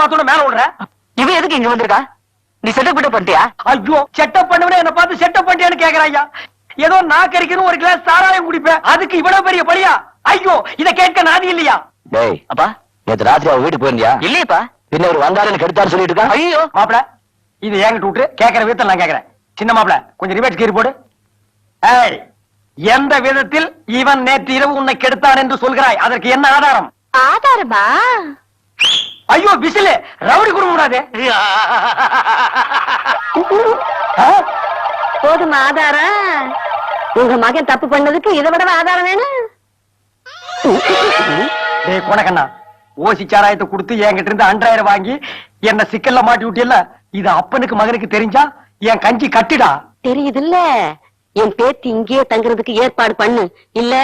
பார்த்தோட மேல விடுற. இவன் எதுக்கு இங்க வந்திருக்கா? நீ செட்டப் கிட்ட பண்ணிட்டியா? ஐயோ செட்டப் பண்ணுவேன் என்ன பார்த்து செட்டப் பண்ணியான்னு கேக்குறான் ஐயா. ஏதோ நாக்கரிக்கணும் ஒரு கிளாஸ் சாராயம் குடிப்பேன், அதுக்கு இவ்வளவு பெரிய பழியா? ஐயோ இத கேட்க நாதி இல்லையா? டேய் அப்பா நேத்து ராத்திரி அவ வீட்டுக்கு போயிருந்தியா? இல்லையப்பா. பின்ன ஒரு வந்தாருன்னு கெடுத்தாரு சொல்லிட்டு இருக்கா. ஐயோ மாப்பிள இது என்கிட்ட விட்டு கேட்கிற விதத்தில் நான் கேட்கிறேன். சின்ன மாப்பிள கொஞ்சம் ரிவேட் கீறி போடு. ஏய் எந்த விதத்தில் இவன் நேற்று இரவு உன்னை கெடுத்தான் என்று சொல்கிறாய்? அதற்கு என்ன ஆதாரம்? ஆதாரமா? ஐயோ விசிலு ரவுடி கொடுக்க கூடாது. போதுமா ஆதாரம்? உங்க மகன் தப்பு பண்ணதுக்கு இதை விட ஆதாரம் வேணும்? டேய் கொனக்கண்ணா, ஓசி சாராயத்தை கொடுத்து என்கிட்ட இருந்து 2000 வாங்கி என்ன சிக்கல்ல மாட்டி விட்டியல்ல, இது அப்பனுக்கு மகனுக்கு தெரிஞ்சா என் கஞ்சி கட்டிடா. தெரியுது இல்ல, என் பேத்தி இங்கேயே தங்குறதுக்கு ஏற்பாடு பண்ணு, இல்ல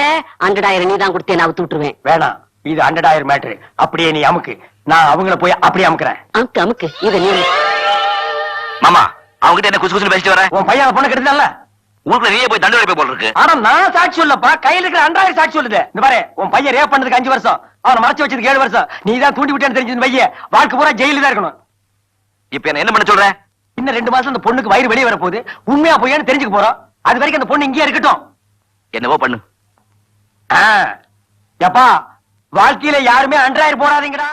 100,000 நீ தான் கொடுத்தேன், அவுத்து விட்டுருவேன். வேணாம், இது 100,000 மேட்ரு. அப்படியே நீ அமுக்கு, நான் அவங்கள போய் அப்படியே அமுக்குறேன். அமுக்கு அமுக்கு இத நீ. மாமா அவங்கிட்ட என்ன குசு குசுன்னு பேசிட்டு வர? உன் பையன் பொண்ணு கெடுத்தால ஊருக்குள்ள நீயே போய் தண்டனை போய் போல இருக்கு. ஆனா நான் சாட்சி சொல்லப்பா, கையில இருக்கிற 2000 சாட்சி சொல்லுது. இந்த பாரு, உன் பையன் ரேப் பண்ணதுக்கு 5 வருஷம், அவனை மறைச்சு வச்சதுக்கு 7 வருஷம். நீ தான் தூண்டி விட்டேன்னு தெரிஞ்சது பைய வாழ்க்கை பூரா ஜெயில தான் இருக்கணும். இப்ப என்ன பண்ண சொல்ற? இன்னும் 2 மாசம் அந்த பொண்ணுக்கு வயிறு வெளியே வர போகுது, உண்மையா பொய்யான்னு தெரிஞ்சுக்க போறோம். அது வரைக்கும் அந்த பொண்ணு இங்கேயே இருக்கட்டும். என்னவோ பண்ணு. எப்பா வாழ்க்கையில யாருமே 2000 போடாதீங்கடா.